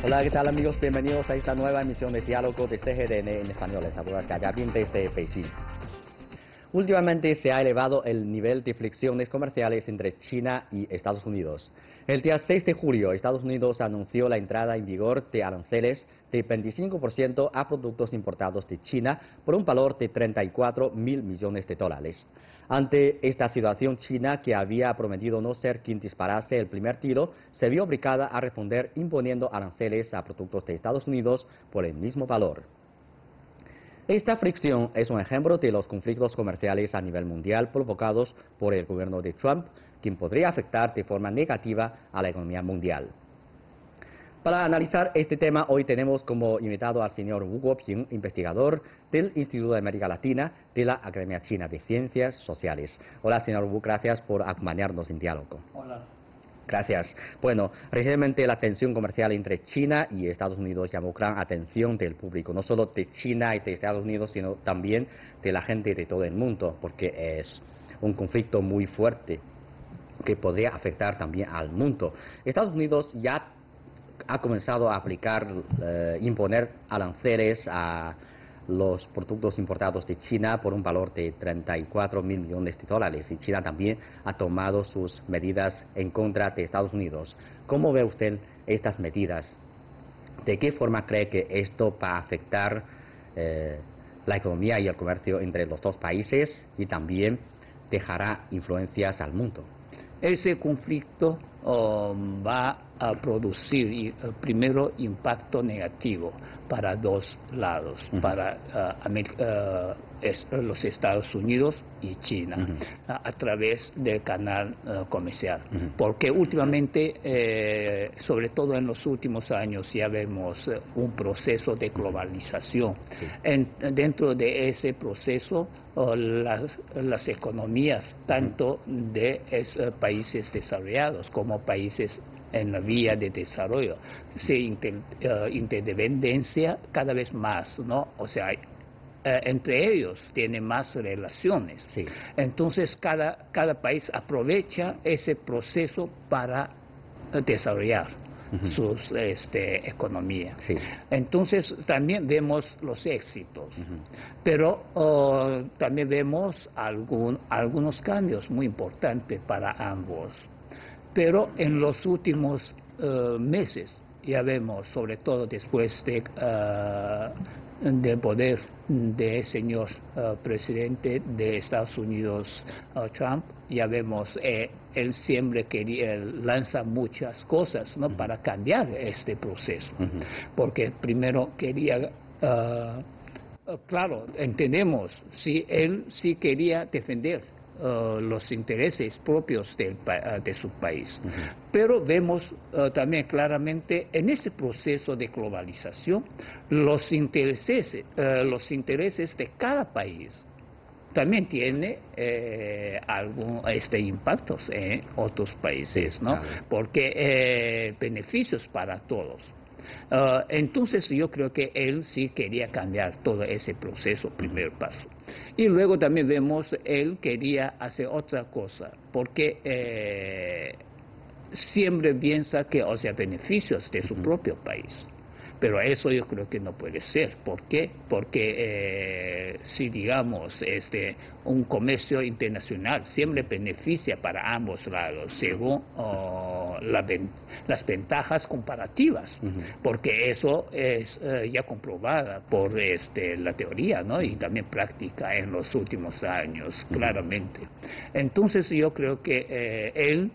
Hola, ¿qué tal amigos? Bienvenidos a esta nueva emisión de Diálogo de CGTN en español. Les saluda Gayabin desde Beijing. Últimamente se ha elevado el nivel de fricciones comerciales entre China y Estados Unidos. El día 6 de julio, Estados Unidos anunció la entrada en vigor de aranceles de 25% a productos importados de China por un valor de 34.000 millones de dólares. Ante esta situación, China, que había prometido no ser quien disparase el primer tiro, se vio obligada a responder imponiendo aranceles a productos de Estados Unidos por el mismo valor. Esta fricción es un ejemplo de los conflictos comerciales a nivel mundial provocados por el gobierno de Trump, quien podría afectar de forma negativa a la economía mundial. Para analizar este tema, hoy tenemos como invitado al señor Wu Guoping, investigador del Instituto de América Latina de la Academia China de Ciencias Sociales. Hola, señor Wu, gracias por acompañarnos en diálogo. Hola. Gracias. Bueno, recientemente la tensión comercial entre China y Estados Unidos llamó gran atención del público, no solo de China y de Estados Unidos, sino también de la gente de todo el mundo, porque es un conflicto muy fuerte que podría afectar también al mundo. Estados Unidos ya ha comenzado a aplicar, imponer aranceles a los productos importados de China por un valor de 34.000 millones de dólares, y China también ha tomado sus medidas en contra de Estados Unidos. ¿Cómo ve usted estas medidas? ¿De qué forma cree que esto va a afectar la economía y el comercio entre los dos países y también dejará influencias al mundo? Ese conflicto va a producir primero impacto negativo para dos lados, para los Estados Unidos y China, a través del canal comercial. Porque últimamente, sobre todo en los últimos años, ya vemos un proceso de globalización. Dentro de ese proceso, las economías, tanto de países desarrollados como países en la vía de desarrollo, se interdependencia cada vez más, ¿no? O sea, entre ellos tiene más relaciones. Sí. Entonces cada país aprovecha ese proceso para desarrollar sus economía. Sí. Entonces también vemos los éxitos, pero también vemos algunos cambios muy importantes para ambos. Pero en los últimos meses ya vemos, sobre todo después del poder del señor presidente de Estados Unidos, Trump, ya vemos, él siempre lanza muchas cosas, ¿no? Para cambiar este proceso. Porque primero quería, claro, entendemos, si él sí quería defender los intereses propios de su país. Pero vemos también claramente en ese proceso de globalización los intereses de cada país también tiene impactos en otros países, ¿no? Claro. Porque beneficios para todos. Entonces yo creo que él sí quería cambiar todo ese proceso, primer paso. Y luego también vemos, él quería hacer otra cosa, porque siempre piensa que, o sea, beneficios de su propio país. Pero eso yo creo que no puede ser. ¿Por qué? Porque si digamos un comercio internacional siempre beneficia para ambos lados según las ventajas comparativas, porque eso es ya comprobada por la teoría, ¿no? Y también práctica en los últimos años, claramente. Entonces yo creo que él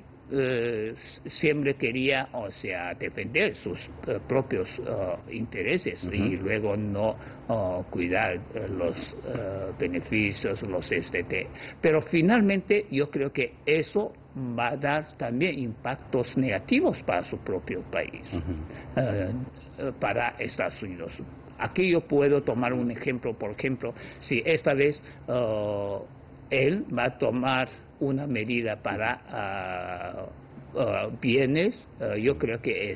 siempre quería, o sea, defender sus propios intereses y luego no cuidar los beneficios, pero finalmente yo creo que eso va a dar también impactos negativos para su propio país, para Estados Unidos. Aquí yo puedo tomar un ejemplo, por ejemplo, si esta vez él va a tomar una medida para bienes, yo creo que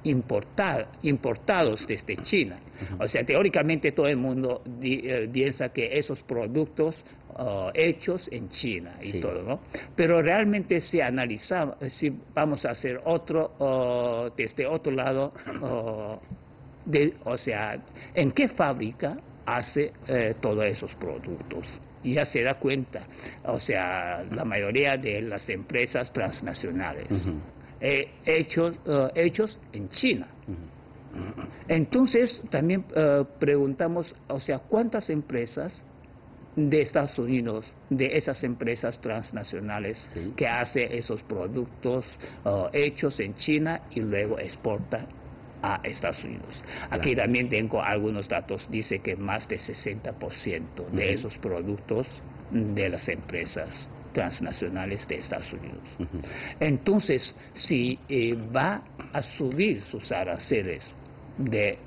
importados desde China. O sea, teóricamente todo el mundo piensa que esos productos hechos en China y Sí. todo, ¿no? Pero realmente si analizamos, si vamos a hacer desde otro lado, o sea, ¿en qué fábrica hace todos esos productos? Y ya se da cuenta, o sea, la mayoría de las empresas transnacionales, hechos en China. Entonces, también preguntamos, o sea, ¿cuántas empresas de Estados Unidos, de esas empresas transnacionales Sí. que hace esos productos hechos en China y luego exporta a Estados Unidos? Aquí Claro. también tengo algunos datos, dice que más de 60% de esos productos de las empresas transnacionales de Estados Unidos. Entonces, si va a subir sus aranceles de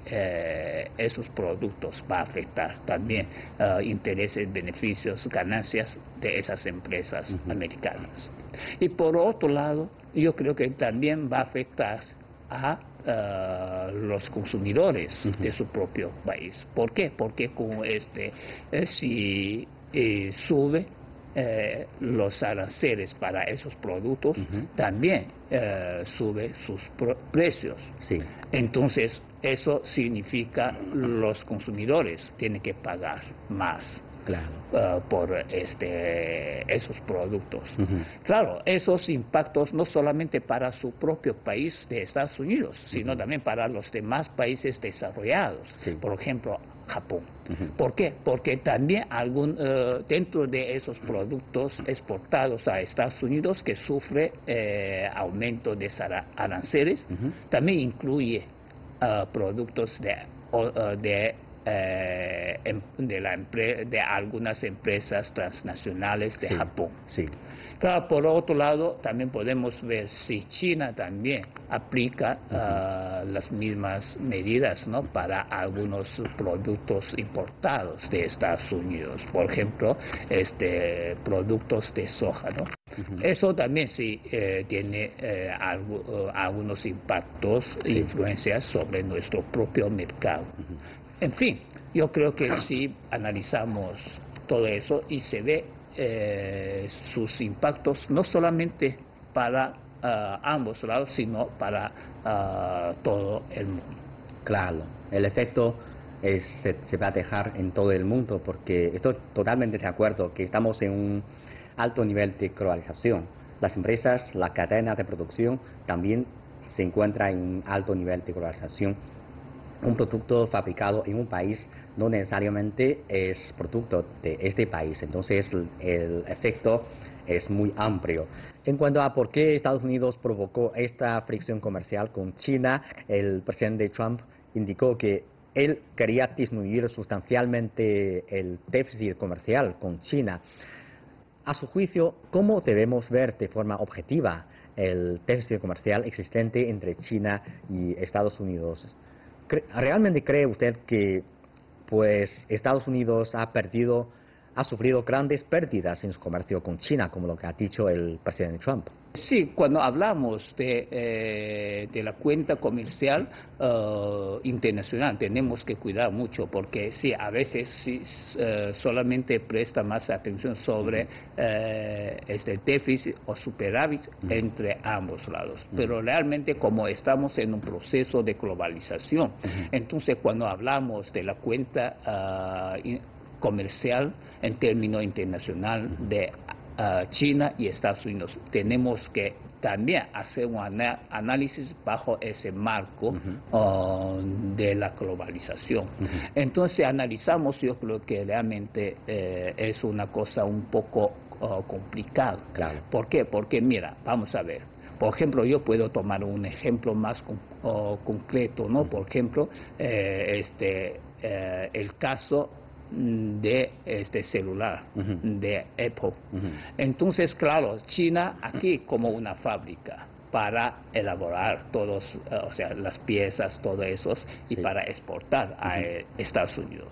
esos productos, va a afectar también intereses, beneficios, ganancias de esas empresas americanas. Y por otro lado, yo creo que también va a afectar a los consumidores de su propio país. ¿Por qué? Porque como si sube los aranceles para esos productos, también sube sus precios. Sí. Entonces, eso significa los consumidores tienen que pagar más. Claro. Por esos productos. Claro, esos impactos no solamente para su propio país de Estados Unidos, sino también para los demás países desarrollados, Sí. por ejemplo, Japón. ¿Por qué? Porque también dentro de esos productos exportados a Estados Unidos que sufre aumento de aranceles, también incluye productos de algunas empresas transnacionales de Sí. Japón. Sí. Claro, por otro lado, también podemos ver si China también aplica las mismas medidas, ¿no?, para algunos productos importados de Estados Unidos. Por ejemplo, productos de soja, ¿no? Eso también sí tiene algunos impactos e influencias sobre nuestro propio mercado. En fin, yo creo que si analizamos todo eso y se ve sus impactos no solamente para ambos lados, sino para todo el mundo. Claro, el efecto se va a dejar en todo el mundo porque estoy totalmente de acuerdo que estamos en un alto nivel de globalización. Las empresas, la cadena de producción también se encuentra en un alto nivel de globalización. Un producto fabricado en un país no necesariamente es producto de este país, entonces el efecto es muy amplio. En cuanto a por qué Estados Unidos provocó esta fricción comercial con China, el presidente Trump indicó que él quería disminuir sustancialmente el déficit comercial con China. A su juicio, ¿cómo debemos ver de forma objetiva el déficit comercial existente entre China y Estados Unidos? ¿Realmente cree usted que pues Estados Unidos ha sufrido grandes pérdidas en su comercio con China, como lo que ha dicho el presidente Trump? Sí, cuando hablamos de la cuenta comercial internacional tenemos que cuidar mucho porque sí, a veces sí, solamente presta más atención sobre este déficit o superávit entre ambos lados. Pero realmente como estamos en un proceso de globalización, entonces cuando hablamos de la cuenta comercial en términos internacional de China y Estados Unidos, tenemos que también hacer un análisis bajo ese marco de la globalización. Entonces analizamos, yo creo que realmente es una cosa un poco complicada. Claro. ¿Por qué? Porque mira, vamos a ver. Por ejemplo, yo puedo tomar un ejemplo más concreto, ¿no? Por ejemplo, el caso de este celular de Apple. Entonces, claro, China aquí como una fábrica para elaborar todos, o sea, las piezas, todo eso, y para exportar a Estados Unidos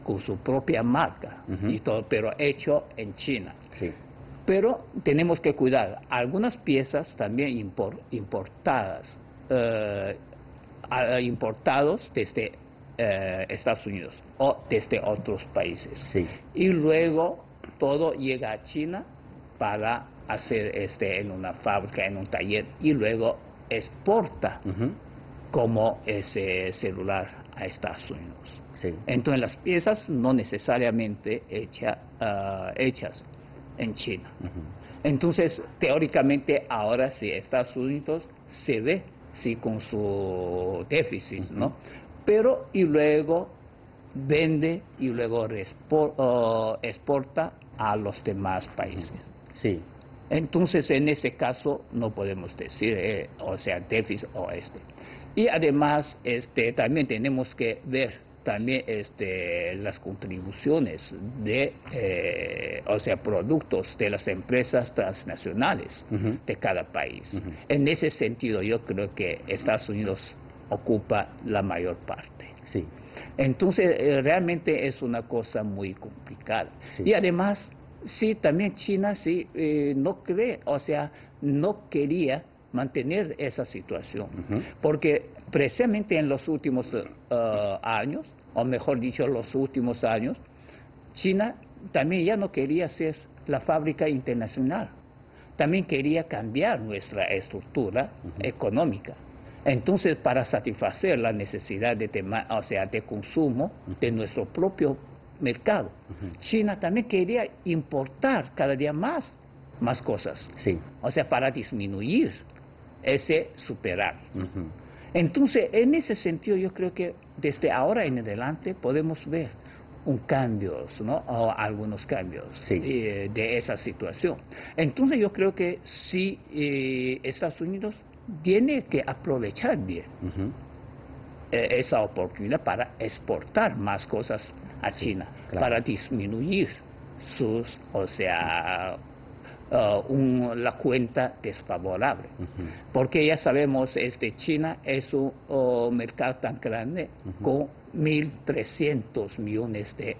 con su propia marca y todo, pero hecho en China. Sí. Pero tenemos que cuidar algunas piezas también importadas importados desde Estados Unidos o desde otros países. Sí. Y luego todo llega a China para hacer en una fábrica, en un taller, y luego exporta como ese celular a Estados Unidos. Sí. Entonces las piezas no necesariamente hechas en China. Entonces, teóricamente, ahora sí, Estados Unidos se ve sí con su déficit, ¿no? Pero y luego vende y luego exporta a los demás países. Sí. Entonces, en ese caso, no podemos decir, déficit o Y además, también tenemos que ver también las contribuciones de, productos de las empresas transnacionales de cada país. En ese sentido, yo creo que Estados Unidos ocupa la mayor parte. Sí. Entonces, realmente es una cosa muy complicada. Sí. Y además, sí, también China sí no quería mantener esa situación, porque precisamente en los últimos años, o mejor dicho, los últimos años, China también ya no quería ser la fábrica internacional, también quería cambiar nuestra estructura económica. Entonces, para satisfacer la necesidad de consumo de nuestro propio mercado, China también quería importar cada día más cosas, Sí. para disminuir ese superávit. Entonces, en ese sentido, yo creo que desde ahora en adelante podemos ver un cambio, ¿no? O algunos cambios de esa situación. Entonces, yo creo que sí, Estados Unidos tiene que aprovechar bien esa oportunidad para exportar más cosas a China, claro, para disminuir sus, la cuenta desfavorable. Porque ya sabemos, China es un mercado tan grande con 1.300 millones de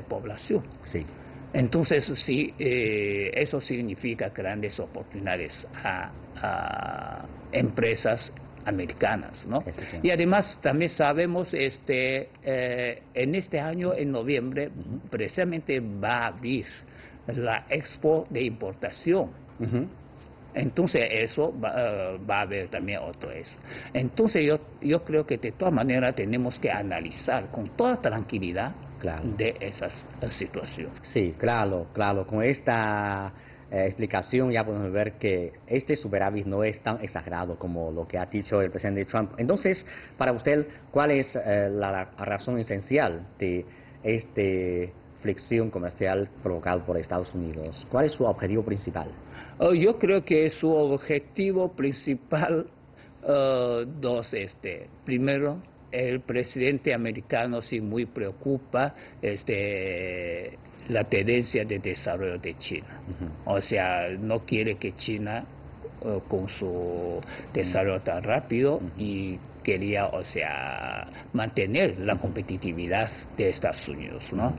población. Sí. Entonces, sí, eso significa grandes oportunidades a empresas americanas, ¿no? Y además también sabemos, en este año, en noviembre, precisamente va a abrir la Expo de importación. Entonces eso va a haber también otro eso. Entonces yo creo que de todas maneras tenemos que analizar con toda tranquilidad de esas situaciones. Sí, claro. Con esta explicación ya podemos ver que este superávit no es tan exagerado como lo que ha dicho el presidente Trump. Entonces, para usted, ¿cuál es la razón esencial de fricción comercial provocada por Estados Unidos? ¿Cuál es su objetivo principal? Yo creo que su objetivo principal, primero, el presidente americano sí muy preocupa la tendencia de desarrollo de China. No quiere que China, con su desarrollo tan rápido, y quería, mantener la competitividad de Estados Unidos, ¿no?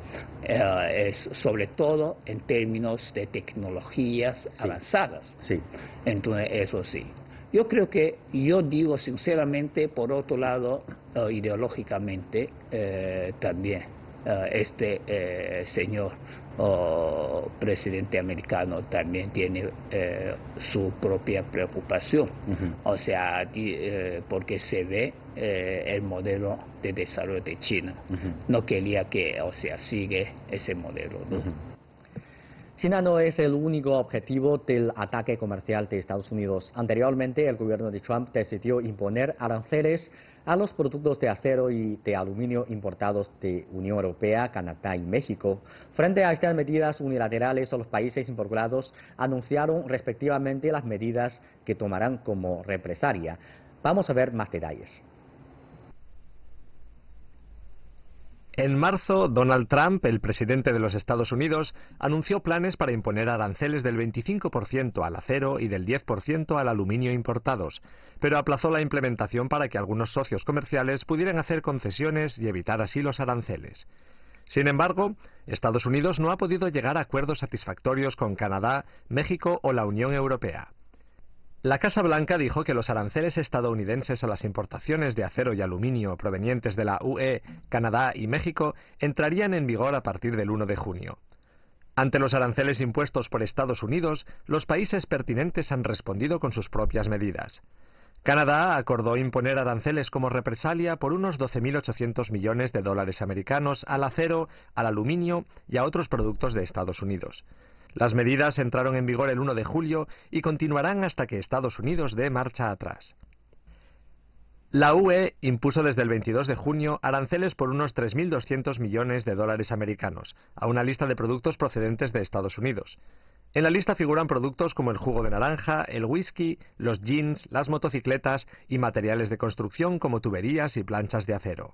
Sobre todo en términos de tecnologías avanzadas. Sí. Entonces, eso sí. Yo digo sinceramente, por otro lado, ideológicamente, también, señor presidente americano también tiene su propia preocupación, porque se ve el modelo de desarrollo de China. No quería que, sigue ese modelo, ¿no? China no es el único objetivo del ataque comercial de Estados Unidos. Anteriormente, el gobierno de Trump decidió imponer aranceles a los productos de acero y de aluminio importados de Unión Europea, Canadá y México. Frente a estas medidas unilaterales, los países involucrados anunciaron respectivamente las medidas que tomarán como represalia. Vamos a ver más detalles. En marzo, Donald Trump, el presidente de los Estados Unidos, anunció planes para imponer aranceles del 25% al acero y del 10% al aluminio importados, pero aplazó la implementación para que algunos socios comerciales pudieran hacer concesiones y evitar así los aranceles. Sin embargo, Estados Unidos no ha podido llegar a acuerdos satisfactorios con Canadá, México o la Unión Europea. La Casa Blanca dijo que los aranceles estadounidenses a las importaciones de acero y aluminio provenientes de la UE, Canadá y México entrarían en vigor a partir del 1 de junio. Ante los aranceles impuestos por Estados Unidos, los países pertinentes han respondido con sus propias medidas. Canadá acordó imponer aranceles como represalia por unos 12.800 millones de dólares americanos al acero, al aluminio y a otros productos de Estados Unidos. Las medidas entraron en vigor el 1 de julio y continuarán hasta que Estados Unidos dé marcha atrás. La UE impuso desde el 22 de junio aranceles por unos 3.200 millones de dólares americanos a una lista de productos procedentes de Estados Unidos. En la lista figuran productos como el jugo de naranja, el whisky, los jeans, las motocicletas y materiales de construcción como tuberías y planchas de acero.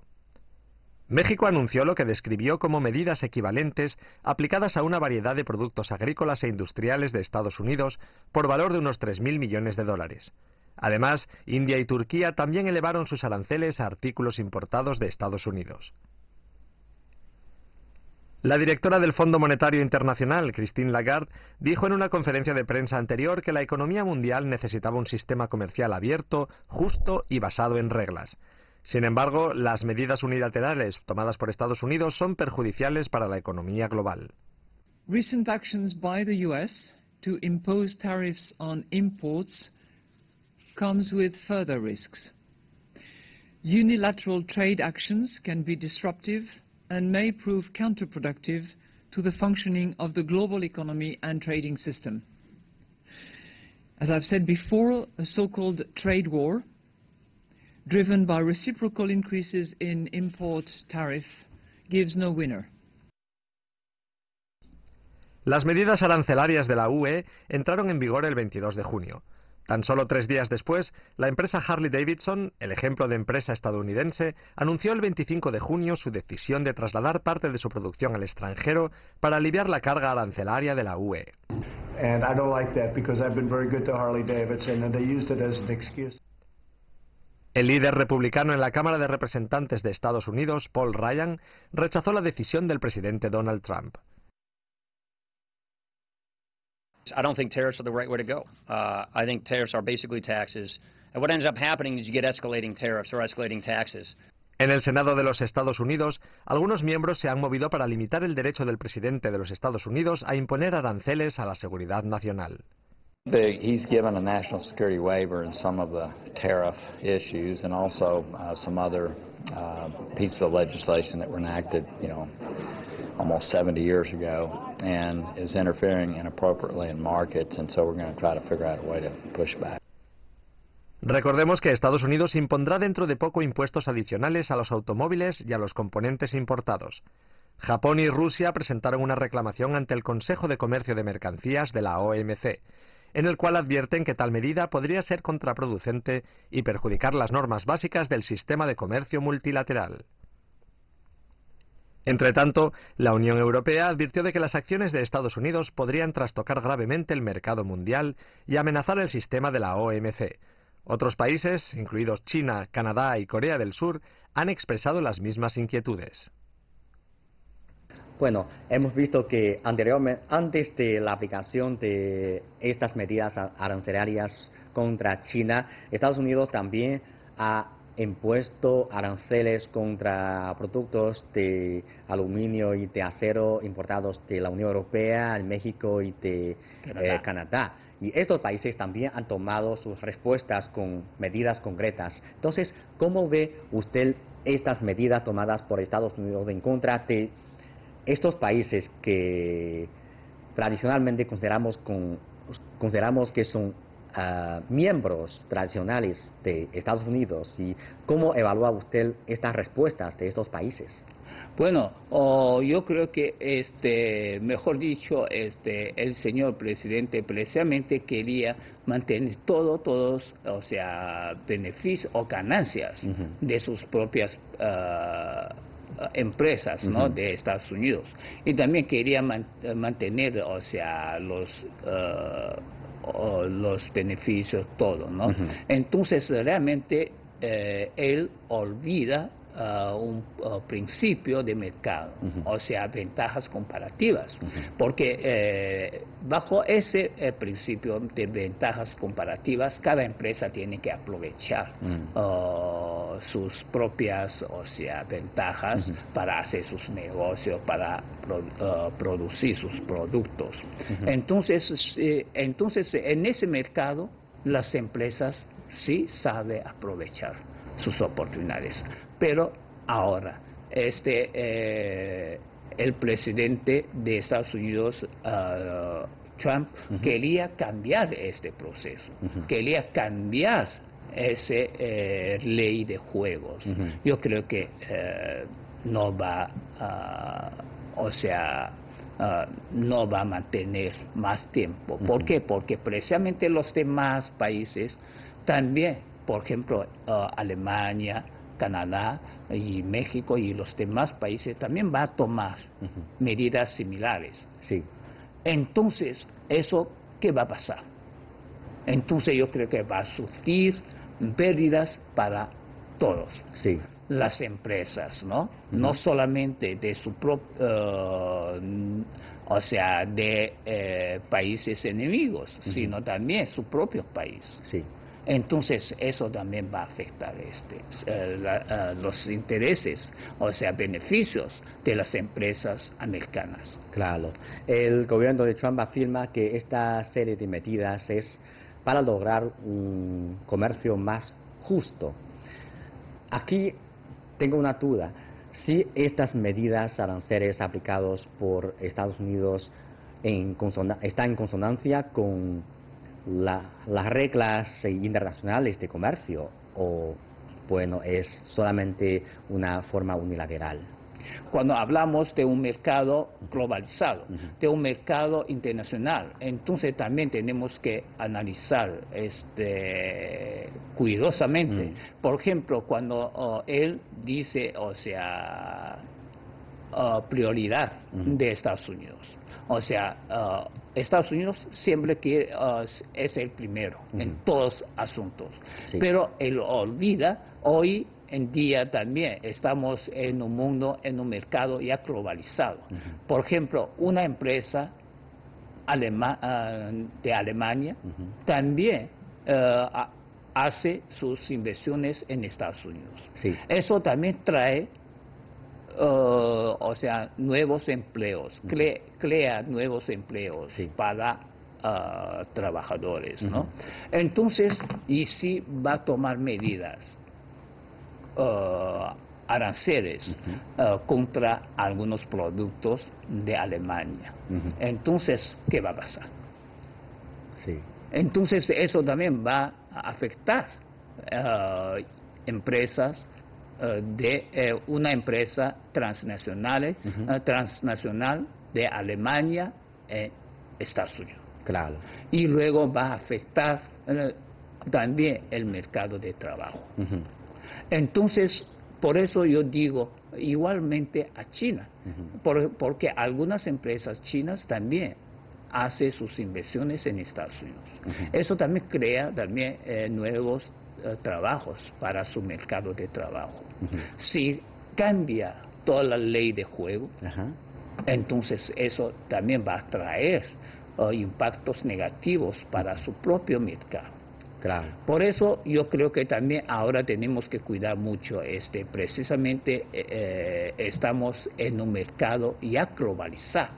México anunció lo que describió como medidas equivalentes aplicadas a una variedad de productos agrícolas e industriales de Estados Unidos por valor de unos 3.000 millones de dólares. Además, India y Turquía también elevaron sus aranceles a artículos importados de Estados Unidos. La directora del Fondo Monetario Internacional, Christine Lagarde, dijo en una conferencia de prensa anterior que la economía mundial necesitaba un sistema comercial abierto, justo y basado en reglas. Sin embargo, las medidas unilaterales tomadas por Estados Unidos son perjudiciales para la economía global. Recent actions by the US to impose tariffs on imports comes with further risks. Unilateral trade actions can be disruptive and may prove counterproductive to the functioning of the global economy and trading system. As I've said before, a so-called trade war driven by reciprocal increases in import tariff gives no winner. Las medidas arancelarias de la UE entraron en vigor el 22 de junio. Tan solo 3 días después, la empresa Harley-Davidson, el ejemplo de empresa estadounidense, anunció el 25 de junio su decisión de trasladar parte de su producción al extranjero para aliviar la carga arancelaria de la UE. And I don't like that because I've been very good to Harley-Davidson and they used it as an excuse. El líder republicano en la Cámara de Representantes de Estados Unidos, Paul Ryan, rechazó la decisión del presidente Donald Trump. I don't think tariffs are the right way to go. I think tariffs are basically taxes. And what ends up happening is you get escalating tariffs or escalating taxes. En el Senado de los Estados Unidos, algunos miembros se han movido para limitar el derecho del presidente de los Estados Unidos a imponer aranceles a la seguridad nacional. He's given a national security waiver in some of the tariff issues and also some other pieces of legislation that were enacted, almost 70 years ago, and is interfering inappropriately in markets, and so we're going to try to figure out a way to push back. Recordemos que Estados Unidos impondrá dentro de poco impuestos adicionales a los automóviles y a los componentes importados. Japón y Rusia presentaron una reclamación ante el Consejo de Comercio de Mercancías de la OMC, en el cual advierten que tal medida podría ser contraproducente y perjudicar las normas básicas del sistema de comercio multilateral. Entretanto, la Unión Europea advirtió de que las acciones de Estados Unidos podrían trastocar gravemente el mercado mundial y amenazar el sistema de la OMC. Otros países, incluidos China, Canadá y Corea del Sur, han expresado las mismas inquietudes. Bueno, hemos visto que antes de la aplicación de estas medidas arancelarias contra China, Estados Unidos también ha impuesto aranceles contra productos de aluminio y de acero importados de la Unión Europea, de México y de Canadá. Y estos países también han tomado sus respuestas con medidas concretas. Entonces, ¿cómo ve usted estas medidas tomadas por Estados Unidos en contra de estos países que tradicionalmente consideramos que son miembros tradicionales de Estados Unidos? ¿Y cómo evalúa usted estas respuestas de estos países? Bueno, yo creo que, mejor dicho, el señor presidente precisamente quería mantener todos, o sea, beneficios o ganancias de sus propias empresas, ¿no? De Estados Unidos, y también quería mantener, o sea, los beneficios, todo, ¿no? Entonces realmente él olvida un principio de mercado, o sea, ventajas comparativas, porque bajo ese principio de ventajas comparativas, cada empresa tiene que aprovechar sus propias, o sea, ventajas para hacer sus negocios, para producir sus productos. Entonces, en ese mercado, las empresas sí saben aprovechar sus oportunidades. Pero ahora, el presidente de Estados Unidos, Trump, quería cambiar este proceso, quería cambiar esa ley de juegos. Yo creo que no va no va a mantener más tiempo. ¿Por qué? Porque precisamente los demás países también, por ejemplo, Alemania, Canadá y México y los demás países también va a tomar medidas similares. Sí. Entonces, ¿eso qué va a pasar? Entonces yo creo que va a sufrir pérdidas para todos. Sí. Las empresas, ¿no? No solamente de su propio, o sea, de países enemigos, sino también su propio país. Sí. Entonces eso también va a afectar los intereses, o sea, beneficios de las empresas americanas. Claro. El gobierno de Trump afirma que esta serie de medidas es para lograr un comercio más justo. Aquí tengo una duda. Si estas medidas aranceles aplicadas por Estados Unidos están en consonancia con las reglas internacionales de comercio, o bueno, es solamente una forma unilateral. Cuando hablamos de un mercado globalizado, de un mercado internacional, entonces también tenemos que analizar cuidadosamente. Por ejemplo, cuando él dice, o sea, prioridad de Estados Unidos. O sea, Estados Unidos siempre quiere, es el primero en todos los asuntos. Sí. Pero él olvida, hoy en día también estamos en un mundo, en un mercado ya globalizado. Por ejemplo, una empresa de Alemania también hace sus inversiones en Estados Unidos. Sí. Eso también trae o sea, nuevos empleos, crea nuevos empleos para trabajadores, ¿no? Entonces, y sí va a tomar medidas aranceles contra algunos productos de Alemania. Entonces, ¿qué va a pasar? Sí. Entonces, eso también va a afectar empresas de una empresa transnacional de Alemania en Estados Unidos. Claro. Y luego va a afectar también el mercado de trabajo. Entonces, por eso yo digo igualmente a China, porque algunas empresas chinas también hacen sus inversiones en Estados Unidos. Eso también crea también nuevos trabajos para su mercado de trabajo. Si cambia toda la ley de juego, entonces eso también va a traer impactos negativos para su propio mercado. Claro. Por eso yo creo que también ahora tenemos que cuidar mucho precisamente estamos en un mercado ya globalizado.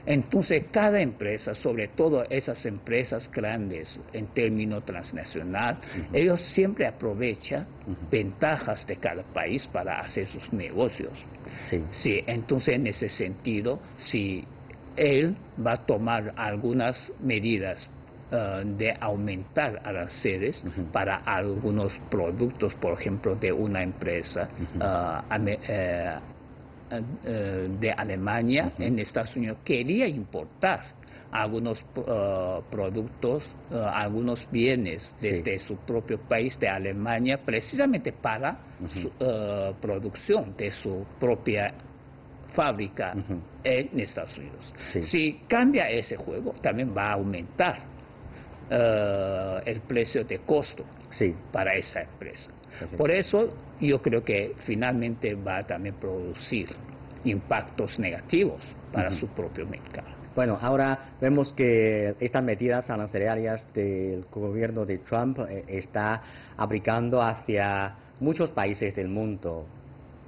Entonces cada empresa, sobre todo esas empresas grandes en términos transnacional, ellos siempre aprovechan ventajas de cada país para hacer sus negocios. Sí, entonces en ese sentido, si él va a tomar algunas medidas de aumentar aranceles para algunos productos, por ejemplo, de una empresa de Alemania en Estados Unidos, quería importar algunos productos, algunos bienes desde su propio país de Alemania, precisamente para su producción de su propia fábrica en Estados Unidos. Si cambia ese juego, también va a aumentar el precio de costo Sí. para esa empresa. Por eso yo creo que finalmente va a también producir impactos negativos para su propio mercado. Bueno, ahora vemos que estas medidas arancelarias del gobierno de Trump está aplicando hacia muchos países del mundo,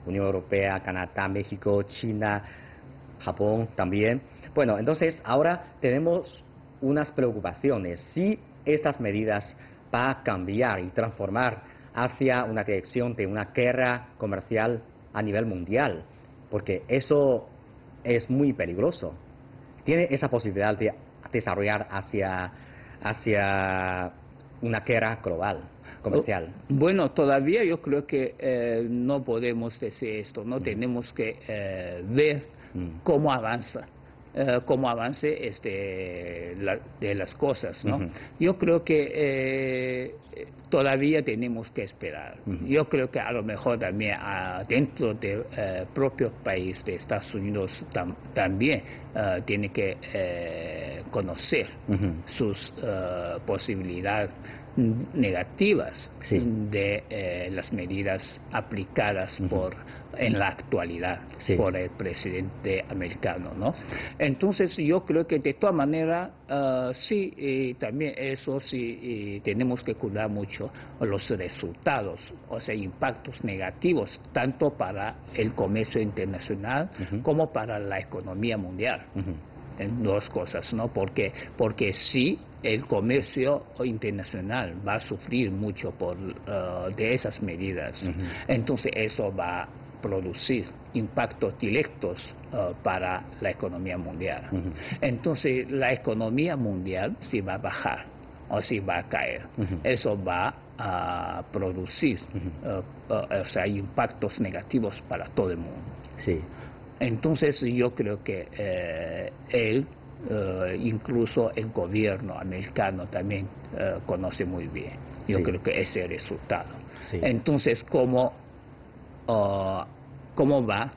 Unión Europea, Canadá, México, China, Japón también. Bueno, entonces ahora tenemos unas preocupaciones. Si estas medidas van a cambiar y transformar hacia una dirección de una guerra comercial a nivel mundial, porque eso es muy peligroso. Tiene esa posibilidad de desarrollar hacia una guerra global, comercial. Bueno, todavía yo creo que no podemos decir esto, no tenemos que ver cómo avanza. Cómo avance de las cosas, ¿no? Yo creo que todavía tenemos que esperar. Yo creo que a lo mejor también dentro del propio país de Estados Unidos también tiene que conocer sus posibilidades negativas de las medidas aplicadas en la actualidad por el presidente americano, ¿no? Entonces yo creo que de todas maneras también eso tenemos que cuidar mucho los resultados, o sea, impactos negativos tanto para el comercio internacional como para la economía mundial. En dos cosas, ¿no? Porque sí, el comercio internacional va a sufrir mucho de esas medidas. Entonces eso va a producir impactos directos para la economía mundial. Entonces la economía mundial si va a bajar o si va a caer, eso va a producir o sea, impactos negativos para todo el mundo. Sí. Entonces yo creo que incluso el gobierno americano también conoce muy bien. Yo creo que ese es el resultado. Entonces, ¿cómo va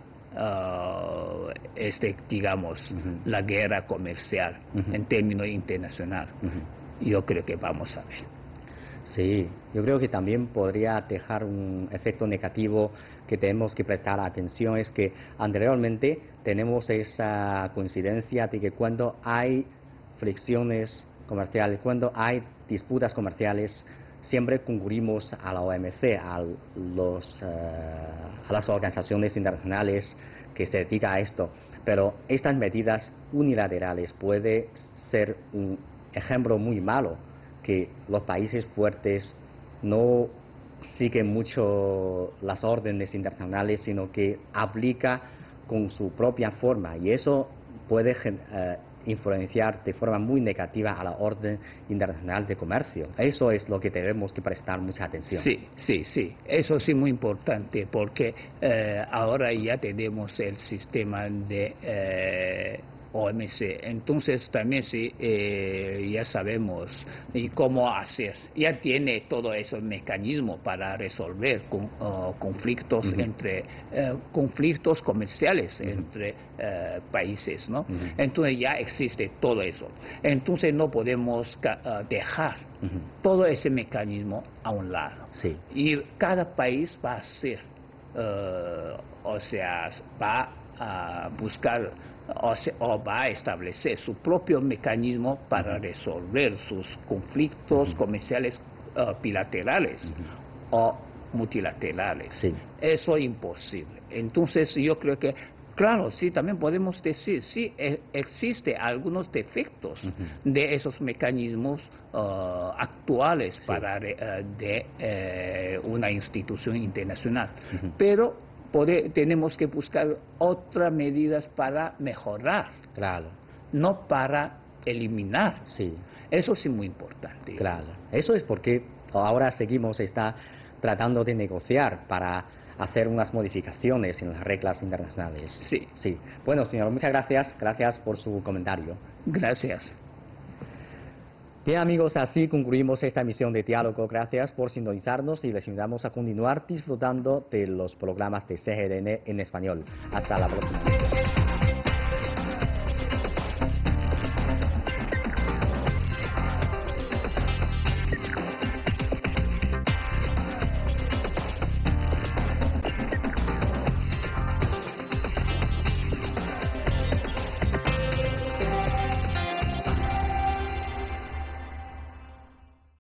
digamos, la guerra comercial en términos internacionales? Yo creo que vamos a ver. Sí, yo creo que también podría dejar un efecto negativo que tenemos que prestar atención, es que anteriormente tenemos esa coincidencia de que cuando hay fricciones comerciales, cuando hay disputas comerciales, siempre concurrimos a la OMC, a las organizaciones internacionales que se dedican a esto. Pero estas medidas unilaterales pueden ser un ejemplo muy malo, que los países fuertes no siguen mucho las órdenes internacionales, sino que aplica con su propia forma, y eso puede influenciar de forma muy negativa a la orden internacional de comercio. Eso es lo que tenemos que prestar mucha atención. Sí, eso sí muy importante, porque ahora ya tenemos el sistema de OMC, entonces también ya sabemos y cómo hacer, ya tiene todo ese mecanismo para resolver conflictos conflictos comerciales entre países, ¿no? Entonces ya existe todo eso, entonces no podemos dejar todo ese mecanismo a un lado, y cada país va a hacer o sea, va a buscar o va a establecer su propio mecanismo para resolver sus conflictos comerciales bilaterales o multilaterales. Eso es imposible. Entonces yo creo que, claro, sí, también podemos decir, sí, existe algunos defectos de esos mecanismos actuales para de una institución internacional, pero tenemos que buscar otras medidas para mejorar, no para eliminar. Eso sí es muy importante. Eso es porque ahora seguimos tratando de negociar para hacer unas modificaciones en las reglas internacionales. Bueno, señor, muchas gracias por su comentario. Gracias. Bien, amigos, así concluimos esta emisión de Diálogo. Gracias por sintonizarnos y les invitamos a continuar disfrutando de los programas de CGTN en español. Hasta la próxima.